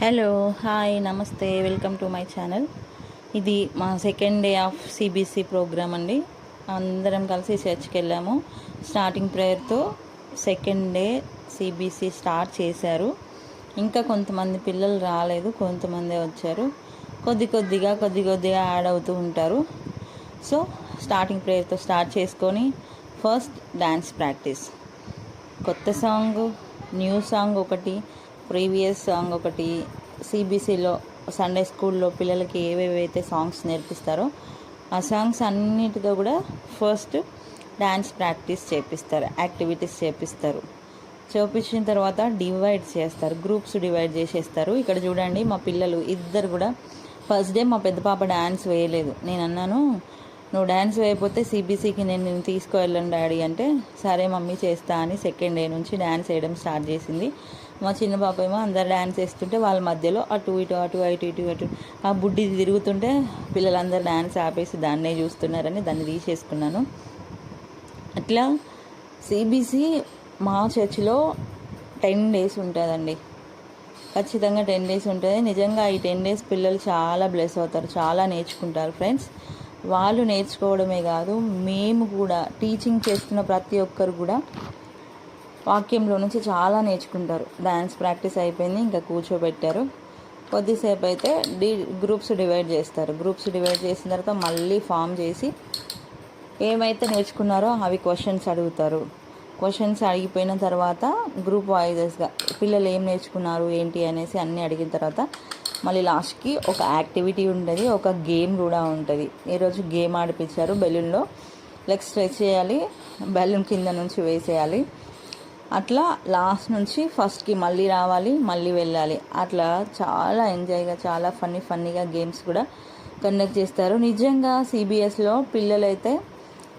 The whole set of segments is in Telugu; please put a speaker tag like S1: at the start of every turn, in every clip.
S1: హలో హాయ్ నమస్తే వెల్కమ్ టు మై ఛానల్. ఇది మా second day of CBC programme అండి. అందరం కలిసి చర్చ్కి వెళ్ళాము. స్టార్టింగ్ ప్రేయర్తో సెకండ్ డే సిబిసి స్టార్ట్ చేశారు. ఇంకా కొంతమంది పిల్లలు రాలేదు, కొంతమంది వచ్చారు. కొద్ది కొద్దిగా యాడ్ అవుతూ ఉంటారు. సో స్టార్టింగ్ ప్రేయర్తో స్టార్ట్ చేసుకొని ఫస్ట్ డ్యాన్స్ ప్రాక్టీస్, కొత్త సాంగ్, న్యూ సాంగ్ ఒకటి, ప్రీవియస్ సాంగ్ ఒకటి. సిబిసిలో సండే స్కూల్లో పిల్లలకి ఏవేవైతే సాంగ్స్ నేర్పిస్తారో ఆ సాంగ్స్ అన్నిటితో కూడా ఫస్ట్ డ్యాన్స్ ప్రాక్టీస్ చేపిస్తారు, యాక్టివిటీస్ చేపిస్తారు. చూపించిన తర్వాత డివైడ్ చేస్తారు, గ్రూప్స్ డివైడ్ చేసేస్తారు. ఇక్కడ చూడండి, మా పిల్లలు ఇద్దరు కూడా ఫస్ట్ డే మా పెద్ద పాప డ్యాన్స్ వేయలేదు. నేను అన్నాను, నువ్వు డ్యాన్స్ వేయకపోతే సిబిసికి నేను తీసుకువెళ్ళను డాడీ అంటే, సరే మమ్మీ చేస్తా అని సెకండ్ డే నుంచి డ్యాన్స్ వేయడం స్టార్ట్ చేసింది. మా చిన్న పాప ఏమో అందరు డ్యాన్స్ వేస్తుంటే వాళ్ళ మధ్యలో అటు ఇటు ఆ బుడ్డి తిరుగుతుంటే పిల్లలందరూ డ్యాన్స్ ఆపేసి దాన్నే చూస్తున్నారని దాన్ని తీసేసుకున్నాను. అట్లా సిబిసి మా చర్చిలో 10 days ఉంటుందండి. ఖచ్చితంగా 10 days ఉంటుంది. నిజంగా ఈ 10 days పిల్లలు చాలా బ్లెస్ అవుతారు, చాలా నేర్చుకుంటారు ఫ్రెండ్స్. వాళ్ళు నేర్చుకోవడమే కాదు, మేము కూడా టీచింగ్ చేస్తున్న ప్రతి ఒక్కరు కూడా వాక్యంలో నుంచి చాలా నేర్చుకుంటారు. డ్యాన్స్ ప్రాక్టీస్ అయిపోయింది, ఇంకా కూర్చోబెట్టారు. కొద్దిసేపు అయితే గ్రూప్స్ డివైడ్ చేస్తారు. గ్రూప్స్ డివైడ్ చేసిన తర్వాత మళ్ళీ ఫామ్ చేసి ఏమైతే నేర్చుకున్నారో అవి క్వశ్చన్స్ అడుగుతారు. క్వశ్చన్స్ అడిగిపోయిన తర్వాత గ్రూప్ వైజెస్గా పిల్లలు ఏం నేర్చుకున్నారు ఏంటి అనేసి అన్నీ అడిగిన తర్వాత మళ్ళీ లాస్ట్కి ఒక యాక్టివిటీ ఉంటుంది, ఒక గేమ్ కూడా ఉంటుంది. ఈరోజు గేమ్ ఆడిపించారు. బెలూన్లో లెగ్ స్ట్రెచ్ చేయాలి, బెలూన్ కింద నుంచి వేసేయాలి. అట్లా లాస్ట్ నుంచి ఫస్ట్కి మళ్ళీ రావాలి, మళ్ళీ వెళ్ళాలి. అట్లా చాలా ఎంజాయ్గా, చాలా ఫన్నీగా గేమ్స్ కూడా కండక్ట్ చేస్తారు. నిజంగా సిబిఎస్లో పిల్లలైతే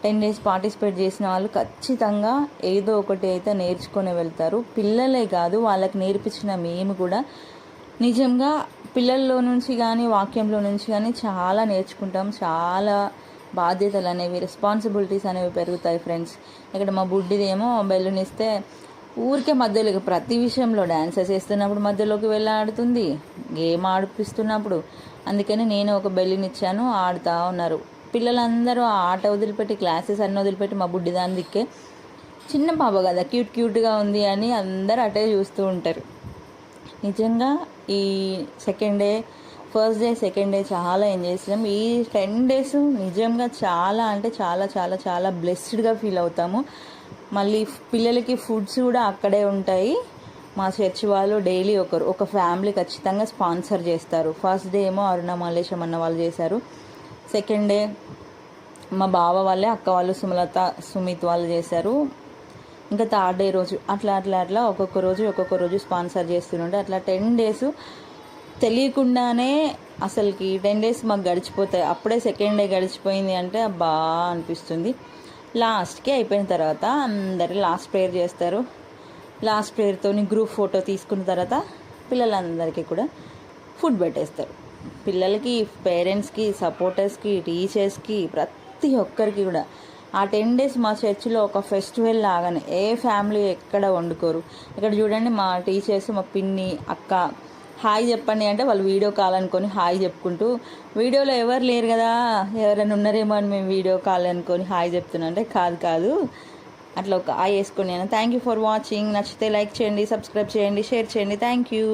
S1: 10 days పార్టిసిపేట్ చేసిన వాళ్ళు ఖచ్చితంగా ఏదో ఒకటి అయితే నేర్చుకొని వెళ్తారు. పిల్లలే కాదు, వాళ్ళకి నేర్పించిన మేము కూడా నిజంగా పిల్లల్లో నుంచి కానీ వాక్యంలో నుంచి కానీ చాలా నేర్చుకుంటాం. చాలా బాధ్యతలు అనేవి, రెస్పాన్సిబిలిటీస్ అనేవి పెరుగుతాయి ఫ్రెండ్స్. ఇక్కడ మా బుడ్డిది ఏమో బెలూన్ ఇస్తే ఊరికే మధ్యలోకి ప్రతి విషయంలో డ్యాన్సెస్ చేస్తున్నప్పుడు మధ్యలోకి వెళ్ళి ఆడుతుంది, గేమ్ ఆడిపిస్తున్నప్పుడు. అందుకని నేను ఒక బెలూన్ ఇచ్చాను, ఆడుతూ ఉన్నారు పిల్లలందరూ. ఆ ఆట వదిలిపెట్టి, క్లాసెస్ అన్నీ వదిలిపెట్టి మా బుడ్డి దాని దిక్కే, చిన్న పాప కదా క్యూట్గా ఉంది అని అందరూ అటే చూస్తూ ఉంటారు. నిజంగా ఈ second day, first day, second day చాలా ఎంజాయ్ చేసాం. ఈ 10 days నిజంగా చాలా అంటే చాలా చాలా చాలా బ్లెస్డ్గా ఫీల్ అవుతాము. మళ్ళీ పిల్లలకి ఫుడ్స్ కూడా అక్కడే ఉంటాయి. మా చర్చ్ వాళ్ళు డైలీ ఒక ఫ్యామిలీ ఖచ్చితంగా స్పాన్సర్ చేస్తారు. ఫస్ట్ డే ఏమో అరుణ మల్లేశం అన్న వాళ్ళు చేశారు. సెకండ్ డే మా బావ వాళ్ళే, అక్క వాళ్ళు సుమలత, సుమిత్ వాళ్ళు చేశారు. ఇంకా థర్డ్ డే రోజు అట్లా ఒక్కొక్క రోజు స్పాన్సర్ చేస్తుంటే అట్లా 10 days తెలియకుండానే అసలుకి 10 days మాకు గడిచిపోతాయి. అప్పుడే సెకండ్ డే గడిచిపోయింది అంటే అబ్బా అనిపిస్తుంది. లాస్ట్కి అయిపోయిన తర్వాత అందరూ లాస్ట్ ప్రేయర్ చేస్తారు. లాస్ట్ ప్రేయర్తో గ్రూప్ ఫోటో తీసుకున్న తర్వాత పిల్లలందరికీ కూడా ఫుడ్ పెట్టేస్తారు. పిల్లలకి, పేరెంట్స్కి, సపోర్టర్స్కి, టీచర్స్కి, ప్రతి ఒక్కరికి కూడా ఆ 10 days మా చర్చిలో ఒక ఫెస్టివల్ లాగానే. ఏ ఫ్యామిలీ ఎక్కడ వండుకోరు. ఇక్కడ చూడండి, మా టీచర్స్, మా పిన్ని, అక్క హాయ్ చెప్పండి అంటే వాళ్ళు వీడియో కాల్ అనుకొని హాయ్ చెప్పుకుంటూ, వీడియోలో ఎవరు లేరు కదా, ఎవరైనా ఉన్నారేమో అని మేము వీడియో కాల్ అనుకొని హాయ్ చెప్తున్నా అంటే కాదు అట్లా ఒక హాయ్ వేసుకొని. Thank you for watching. నచ్చితే లైక్ చేయండి, సబ్స్క్రైబ్ చేయండి, షేర్ చేయండి. Thank you.